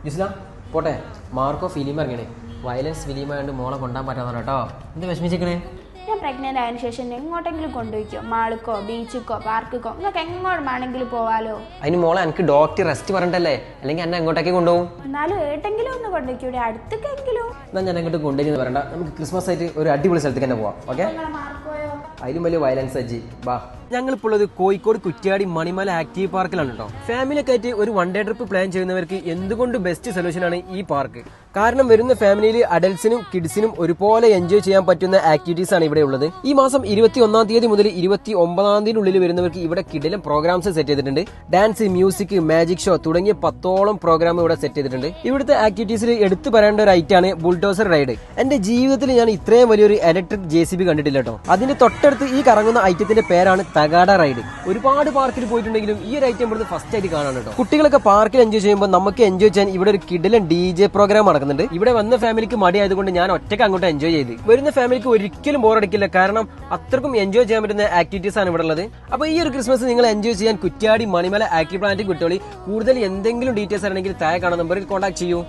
ഇസ്ലാം പോട്ടെ Marco film ഇറങ്ങണേ violence film ആയതുകൊണ്ട് മോളെ കൊണ്ടാൻ പറ്റാത്ത കേട്ടോ എന്ത് വിഷമിച്ചിരിക്കണേ ഞാൻ പ്രഗ്നൻ്റ് ആയതിനു ശേഷം എങ്ങോട്ടെങ്കിലും കൊണ്ടുപോയിക്കോ മാൾക്കോ ബീച്ചിക്കോ പാർക്കിക്കോ നിങ്ങൾക്ക് എങ്ങോട്ട് വേണമെങ്കിലും പോവാലോ. അതിന് മോളെ എനിക്ക് ഡോക്ടർ റെസ്റ്റ് പറഞ്ഞിട്ടല്ലേ അല്ലെങ്കിൽ എന്നെ എങ്ങോട്ടേക്ക് കൊണ്ടുപോകും. എന്നാലും ഏട്ടെങ്കിലും ഒന്ന് കൊണ്ടുപോയിക്കൂടെ അടുത്തേക്കെങ്കിലും. എന്നാൽ ഞാൻ അങ്ങോട്ട് കൊണ്ടുപോയി പറയണ്ട നമുക്ക് ക്രിസ്മസ് ആയിട്ട് ഒരു അടിപൊളി സ്ഥലത്തേക്ക് തന്നെ പോവാം. ഓക്കെ മാർക്കോയോ അതിലും വലിയ വയലൻസ് അജി ബാ. ഞങ്ങളിപ്പോൾ ഉള്ളത് കോഴിക്കോട് കുറ്റ്യാടി മണിമല ആക്റ്റീവ് പാർക്കിലാണ് കേട്ടോ. ഫാമിലിയൊക്കെ ആയിട്ട് ഒരു വൺ ഡേ ട്രിപ്പ് പ്ലാൻ ചെയ്യുന്നവർക്ക് എന്തുകൊണ്ട് ബെസ്റ്റ് സൊല്യൂഷൻ ആണ് ഈ പാർക്ക്. കാരണം വരുന്ന ഫാമിലിയിൽ അഡൽസിനും കിഡ്സിനും ഒരുപോലെ എൻജോയ് ചെയ്യാൻ പറ്റുന്ന ആക്ടിവിറ്റീസ് ആണ് ഇവിടെ ഉള്ളത്. ഈ മാസം 21 തീയതി മുതൽ 29 തീയതിനുള്ളിൽ വരുന്നവർക്ക് ഇവിടെ കിടിലം പ്രോഗ്രാംസ് സെറ്റ് ചെയ്തിട്ടുണ്ട്. ഡാൻസ്, മ്യൂസിക്, മാജിക് ഷോ തുടങ്ങിയ 10ഓളം പ്രോഗ്രാം ഇവിടെ സെറ്റ് ചെയ്തിട്ടുണ്ട്. ഇവിടുത്തെ ആക്ടിവിറ്റീസിൽ എടുത്തു പറയേണ്ട ഒരു ഐറ്റാണ് ബുൾഡോസർ റൈഡ്. എന്റെ ജീവിതത്തിൽ ഞാൻ ഇത്രയും വലിയൊരു ഇലക്ട്രിക് JCB കണ്ടിട്ടില്ല കേട്ടോ. അതിന്റെ തൊട്ടടുത്ത് ഈ കറങ്ങുന്ന ഐറ്റത്തിന്റെ പേരാണ് തകാട റൈഡ്. ഒരുപാട് പാർക്കിൽ പോയിട്ടുണ്ടെങ്കിലും ഈ ഒരു ഐറ്റം ഇവിടുന്ന് ഫസ്റ്റ് ആയിട്ട് കാണാൻ കേട്ടോ. കുട്ടികളൊക്കെ പാർക്കിൽ എൻജോയ് ചെയ്യുമ്പോൾ നമുക്ക് എൻജോയ് ചെയ്യാൻ ഇവിടെ ഒരു കിടിലൻ DJ പ്രോഗ്രാം നടക്കുന്നുണ്ട്. ഇവിടെ വന്ന ഫാമിലിക്ക് മടി ആയതുകൊണ്ട് ഞാൻ ഒറ്റയ്ക്ക് അങ്ങോട്ട് എൻജോയ് ചെയ്ത്. വരുന്ന ഫാമിലിക്ക് ഒരിക്കലും ബോറടിക്കില്ല, കാരണം അത്രക്കും എൻജോയ് ചെയ്യാൻ പറ്റുന്ന ആക്ടിവിറ്റീസ് ആണ് ഇവിടെ ഉള്ളത്. അപ്പൊ ഈ ഒരു ക്രിസ്മസ് നിങ്ങൾ എൻജോയ് ചെയ്യാൻ കുറ്റ്യാടി മണിമല ആക്റ്റീവ് പ്ലാന്റ് കുട്ടികളി. കൂടുതൽ എന്തെങ്കിലും ഡീറ്റെയിൽസ് ആണെങ്കിൽ താഴെ കാണുന്ന നമ്പറിൽ കോൺടാക്ട് ചെയ്യൂ.